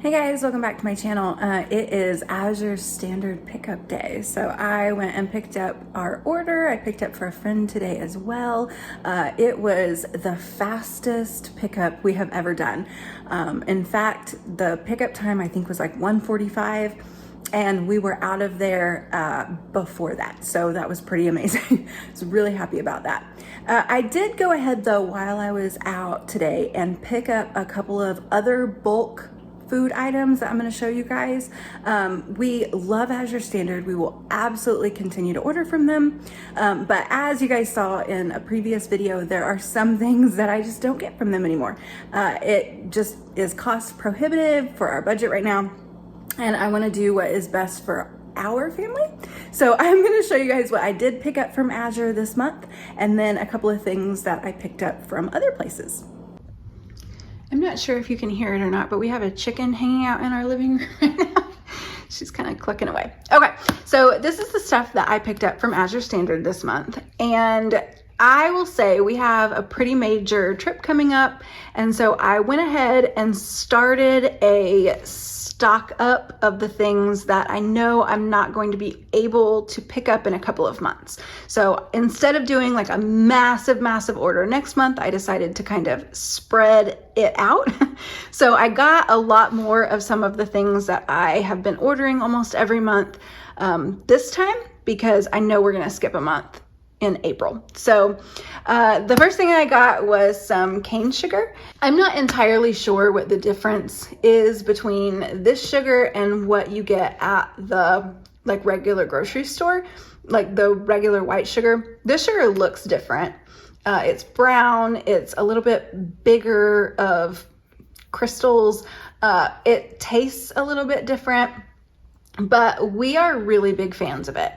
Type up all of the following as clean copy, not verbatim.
Hey guys, welcome back to my channel. It is Azure Standard pickup day. So I went and picked up our order. I picked up for a friend today as well. It was the fastest pickup we have ever done. In fact, the pickup time I think was like 1:45 and we were out of there before that. So that was pretty amazing. I was really happy about that. I did go ahead though while I was out today and pick up a couple of other bulk food items that I'm going to show you guys. We love Azure Standard. We will absolutely continue to order from them. But as you guys saw in a previous video, there are some things that I just don't get from them anymore. It just is cost prohibitive for our budget right now. And I want to do what is best for our family. So I'm going to show you guys what I did pick up from Azure this month, and then a couple of things that I picked up from other places. I'm not sure if you can hear it or not, but we have a chicken hanging out in our living room right now. She's kind of clucking away. Okay, so this is the stuff that I picked up from Azure Standard this month. And I will say we have a pretty major trip coming up. And so I went ahead and started a stock up of the things that I know I'm not going to be able to pick up in a couple of months. So instead of doing like a massive order next month, I decided to kind of spread it out. So I got a lot more of some of the things that I have been ordering almost every month this time, because I know we're going to skip a month in April. So the first thing I got was some cane sugar. I'm not entirely sure what the difference is between this sugar and what you get at the like regular grocery store, like the regular white sugar. This sugar looks different. It's brown. It's a little bit bigger of crystals. It tastes a little bit different, but we are really big fans of it.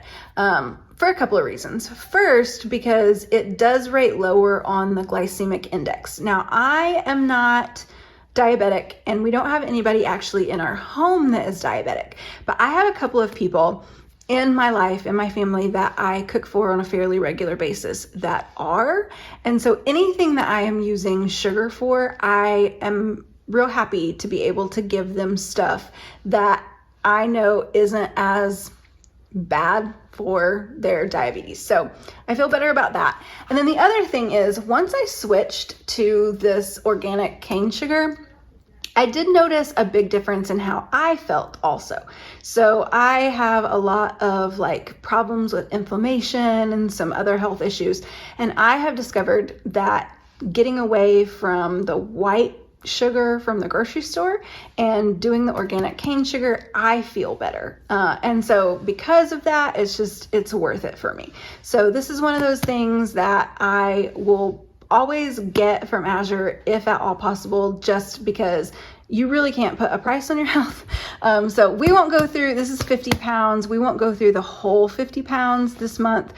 For a couple of reasons. First, because it does rate lower on the glycemic index. Now, I am not diabetic, and we don't have anybody actually in our home that is diabetic, but I have a couple of people in my life, in my family, that I cook for on a fairly regular basis that are. And so anything that I am using sugar for, I am real happy to be able to give them stuff that I know isn't as bad for their diabetes. So I feel better about that. And then the other thing is, once I switched to this organic cane sugar, I did notice a big difference in how I felt also. So I have a lot of like problems with inflammation and some other health issues. And I have discovered that getting away from the white sugar from the grocery store and doing the organic cane sugar, I feel better. And so because of that, it's worth it for me. So this is one of those things that I will always get from Azure if at all possible, just because you really can't put a price on your health. So we won't go through, this is 50 pounds. We won't go through the whole 50 pounds this month.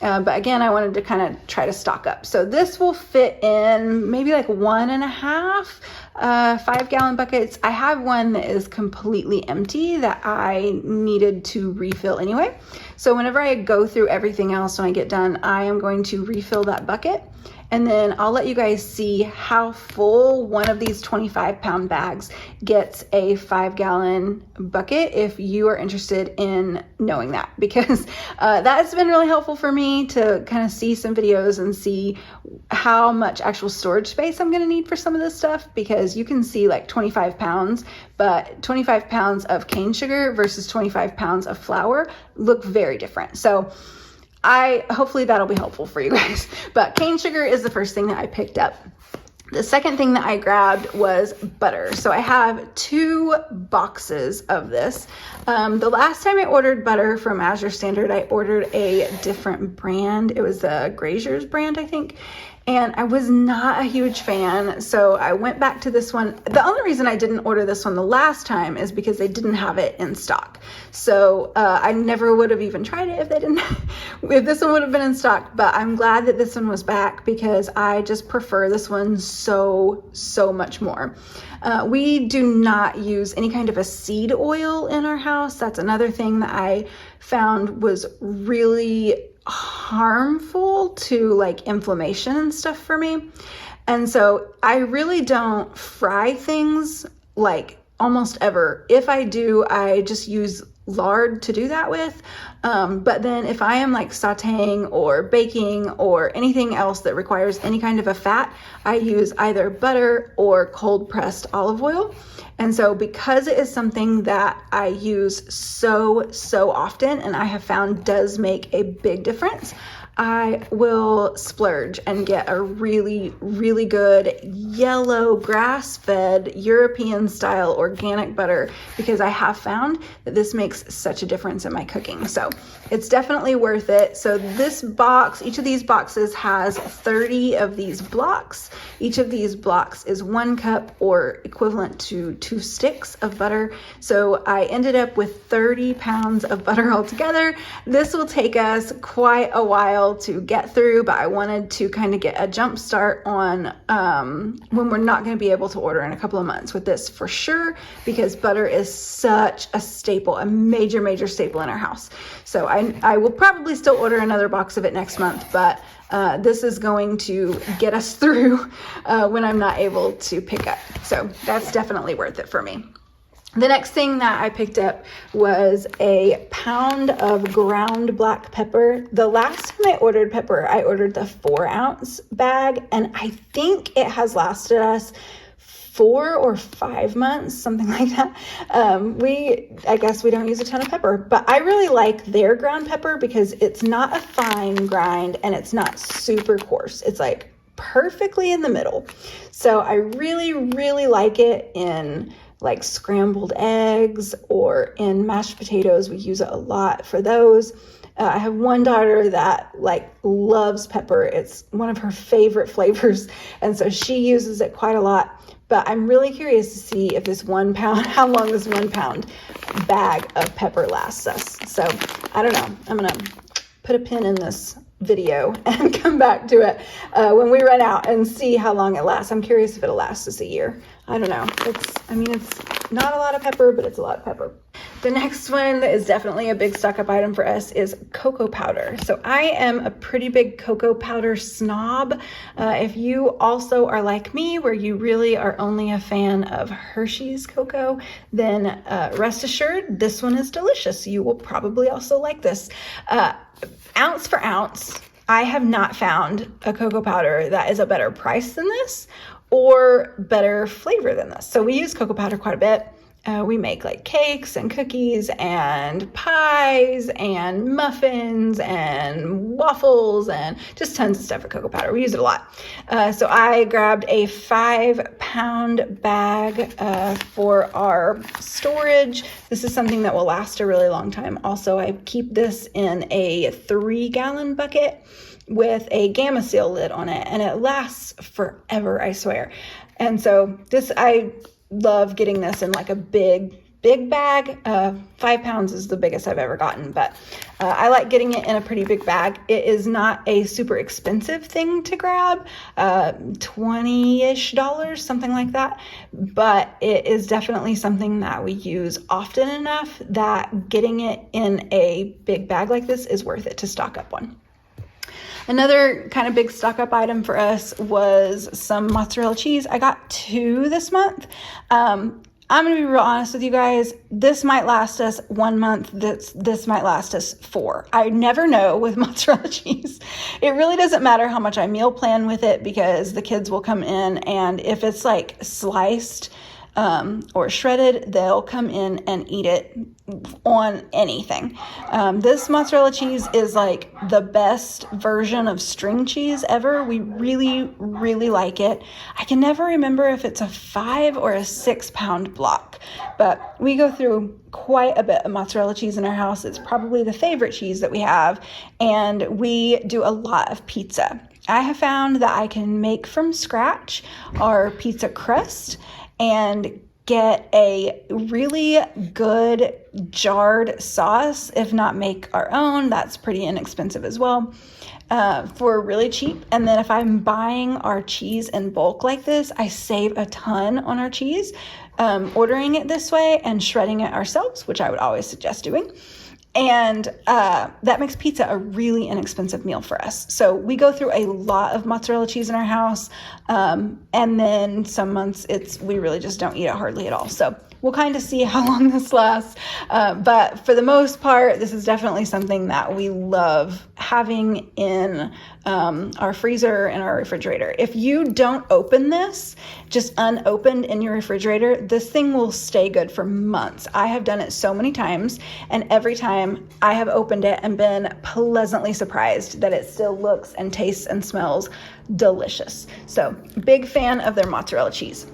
But again, I wanted to kind of try to stock up. So this will fit in maybe like 1.5 5-gallon buckets. I have one that is completely empty that I needed to refill anyway. So whenever I go through everything else when I get done, I am going to refill that bucket. And then I'll let you guys see how full one of these 25-pound bags gets a 5-gallon bucket if you are interested in knowing that, because that's been really helpful for me to kind of see some videos and see how much actual storage space I'm going to need for some of this stuff, because you can see like 25 pounds, but 25 pounds of cane sugar versus 25 pounds of flour look very different. So hopefully that'll be helpful for you guys. But cane sugar is the first thing that I picked up. The second thing that I grabbed was butter. So I have 2 boxes of this. The last time I ordered butter from Azure Standard, I ordered a different brand. It was the Grazier's brand, I think. And I was not a huge fan, so I went back to this one. The only reason I didn't order this one the last time is because they didn't have it in stock. So I never would have even tried it if this one would have been in stock. But I'm glad that this one was back, because I just prefer this one so much more. We do not use any kind of a seed oil in our house. That's another thing that I found was really harmful to like inflammation and stuff for me. And so I really don't fry things like almost ever. If I do, I just use lard to do that with. But then if I am like sauteing or baking or anything else that requires any kind of a fat, I use either butter or cold pressed olive oil. And so because it is something that I use so often and I have found does make a big difference, I will splurge and get a really good yellow grass-fed European style organic butter, because I have found that this makes such a difference in my cooking. So it's definitely worth it. So this box, each of these boxes has 30 of these blocks. Each of these blocks is 1 cup or equivalent to 2 sticks of butter. So I ended up with 30 pounds of butter altogether. This will take us quite a while to get through, but I wanted to kind of get a jump start on when we're not going to be able to order in a couple of months with this for sure, because butter is such a staple, a major staple in our house. So I will probably still order another box of it next month, but this is going to get us through when I'm not able to pick up. So that's definitely worth it for me. The next thing that I picked up was a pound of ground black pepper. The last time I ordered pepper, I ordered the 4-ounce bag, and I think it has lasted us 4 or 5 months, something like that. I guess we don't use a ton of pepper, but I really like their ground pepper because it's not a fine grind and it's not super coarse. It's like perfectly in the middle. So I really like it in like scrambled eggs or in mashed potatoes. We use it a lot for those. I have one daughter that like loves pepper. It's one of her favorite flavors. And so she uses it quite a lot. But I'm really curious to see if this 1 pound, how long this 1 pound bag of pepper lasts us. So I don't know. I'm going to put a pin in this video and come back to it when we run out and see how long it lasts. I'm curious if it'll last us a year. I don't know. It's not a lot of pepper, but it's a lot of pepper. The next one that is definitely a big stock up item for us is cocoa powder. So I am a pretty big cocoa powder snob. If you also are like me, where you really are only a fan of Hershey's cocoa, then rest assured, this one is delicious. You will probably also like this. Ounce for ounce, I have not found a cocoa powder that is a better price than this or better flavor than this. So we use cocoa powder quite a bit. We make like cakes and cookies and pies and muffins and waffles and just tons of stuff with cocoa powder. We use it a lot. So I grabbed a 5-pound bag for our storage. This is something that will last a really long time. Also, I keep this in a 3-gallon bucket with a Gamma Seal lid on it, and it lasts forever, I swear. And so I love getting this in like a big bag. 5 pounds is the biggest I've ever gotten, but I like getting it in a pretty big bag. It is not a super expensive thing to grab, $20-ish, something like that, but it is definitely something that we use often enough that getting it in a big bag like this is worth it to stock up on. Another kind of big stock up item for us was some mozzarella cheese. I got 2 this month. I'm going to be real honest with you guys. This might last us 1 month. This might last us 4. I never know with mozzarella cheese. It really doesn't matter how much I meal plan with it, because the kids will come in, and if it's like sliced or shredded, they'll come in and eat it on anything. This mozzarella cheese is like the best version of string cheese ever. We really like it. I can never remember if it's a 5 or a 6 pound block, but we go through quite a bit of mozzarella cheese in our house. It's probably the favorite cheese that we have, and we do a lot of pizza. I have found that I can make from scratch our pizza crust and get a really good jarred sauce, if not make our own. That's pretty inexpensive as well, for really cheap. And then if I'm buying our cheese in bulk like this, I save a ton on our cheese, ordering it this way and shredding it ourselves, which I would always suggest doing. And that makes pizza a really inexpensive meal for us. So we go through a lot of mozzarella cheese in our house. And then some months we really just don't eat it hardly at all. So we'll kind of see how long this lasts. But for the most part, this is definitely something that we love having in our freezer and our refrigerator. If you don't open this, just unopened in your refrigerator, this thing will stay good for months. I have done it so many times, and every time I have opened it and been pleasantly surprised that it still looks and tastes and smells delicious. So big fan of their mozzarella cheese.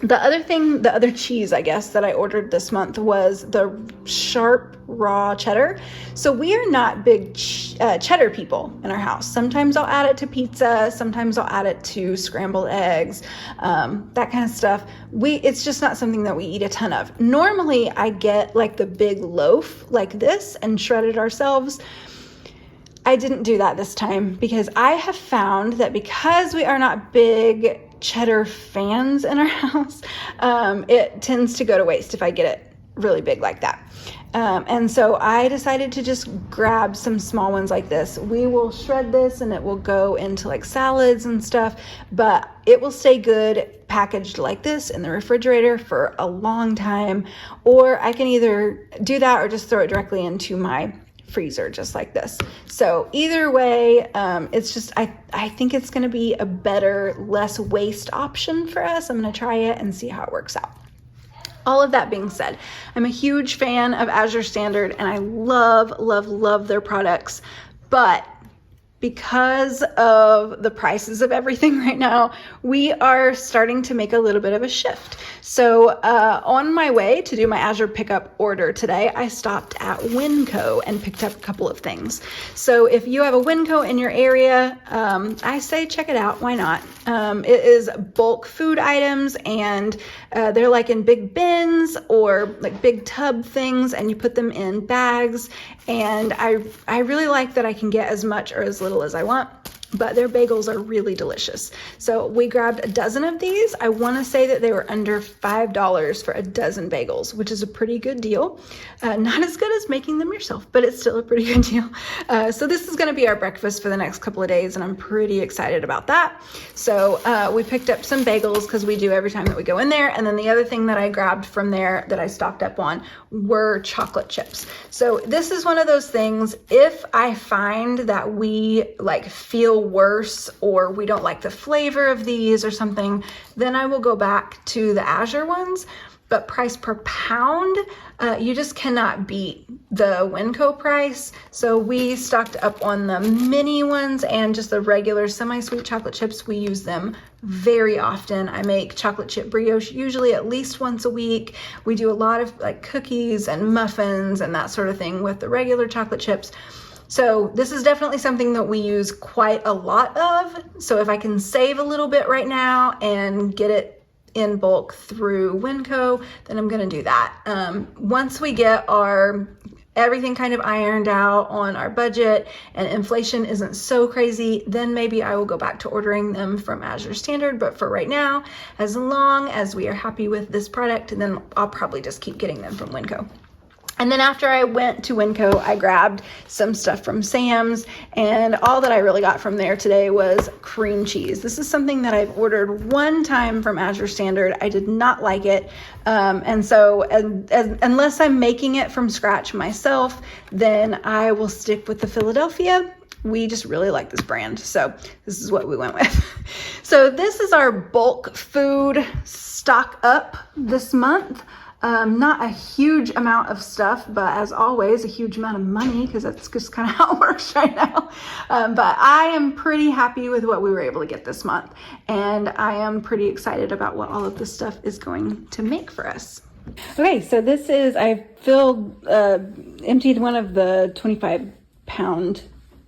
The other cheese, I guess, that I ordered this month was the sharp raw cheddar. So we are not big cheddar people in our house. Sometimes I'll add it to pizza. Sometimes I'll add it to scrambled eggs, that kind of stuff. It's just not something that we eat a ton of. Normally I get like the big loaf like this and shred it ourselves. I didn't do that this time because I have found that because we are not big cheddar fans in our house, it tends to go to waste if I get it really big like that. And so I decided to just grab some small ones like this. We will shred this and it will go into like salads and stuff, but it will stay good packaged like this in the refrigerator for a long time. Or I can either do that or just throw it directly into my freezer just like this. So either way, it's just I think it's going to be a better, less waste option for us. I'm going to try it and see how it works out. All of that being said, I'm a huge fan of Azure Standard and I love their products, but because of the prices of everything right now, we are starting to make a little bit of a shift. So on my way to do my Azure pickup order today, I stopped at WinCo and picked up a couple of things. So if you have a WinCo in your area, I say check it out. Why not? It is bulk food items, and they're like in big bins or like big tub things, and you put them in bags. And I really like that I can get as much or as little as I want, but their bagels are really delicious. So we grabbed a dozen of these. I want to say that they were under $5 for a dozen bagels, which is a pretty good deal. Not as good as making them yourself, but it's still a pretty good deal. So this is going to be our breakfast for the next couple of days, and I'm pretty excited about that. So we picked up some bagels because we do every time that we go in there. And then the other thing that I grabbed from there that I stocked up on were chocolate chips. So this is one of those things, if I find that we like feel worse or we don't like the flavor of these or something, then I will go back to the Azure ones. But price per pound, you just cannot beat the WinCo price. So we stocked up on the mini ones and just the regular semi-sweet chocolate chips. We use them very often. I make chocolate chip brioche usually at least once a week. We do a lot of like cookies and muffins and that sort of thing with the regular chocolate chips. So this is definitely something that we use quite a lot of. So if I can save a little bit right now and get it in bulk through WinCo, then I'm going to do that. Once we get everything kind of ironed out on our budget and inflation isn't so crazy, then maybe I will go back to ordering them from Azure Standard. But for right now, as long as we are happy with this product, then I'll probably just keep getting them from WinCo. And then after I went to WinCo, I grabbed some stuff from Sam's, and all that I really got from there today was cream cheese. This is something that I've ordered one time from Azure Standard. I did not like it. And so unless I'm making it from scratch myself, then I will stick with the Philadelphia. We just really like this brand, so this is what we went with. So this is our bulk food stock up this month. Not a huge amount of stuff, but as always, a huge amount of money, because that's just kind of how it works right now. But I am pretty happy with what we were able to get this month, and I am pretty excited about what all of this stuff is going to make for us. Okay, so this is, I emptied one of the 25-pound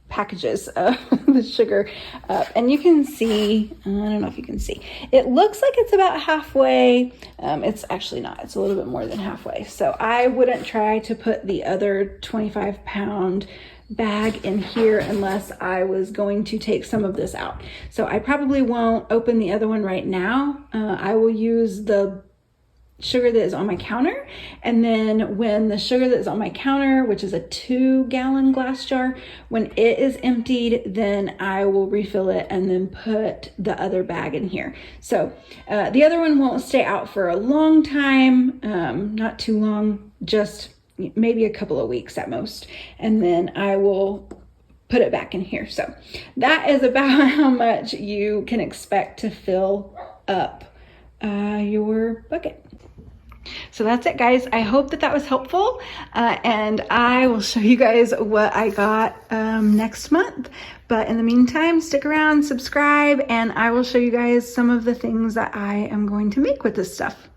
packages of the sugar up, and you can see, I don't know if you can see, it looks like it's about halfway. It's actually not, it's a little bit more than halfway. So I wouldn't try to put the other 25-pound bag in here unless I was going to take some of this out. So I probably won't open the other one right now. I will use the sugar that is on my counter. And then when the sugar that is on my counter, which is a 2-gallon glass jar, when it is emptied, then I will refill it and then put the other bag in here. So the other one won't stay out for a long time, not too long, just maybe a couple of weeks at most. And then I will put it back in here. So that is about how much you can expect to fill up your bucket. So that's it, guys. I hope that was helpful, and I will show you guys what I got next month. But in the meantime, stick around, subscribe, and I will show you guys some of the things that I am going to make with this stuff.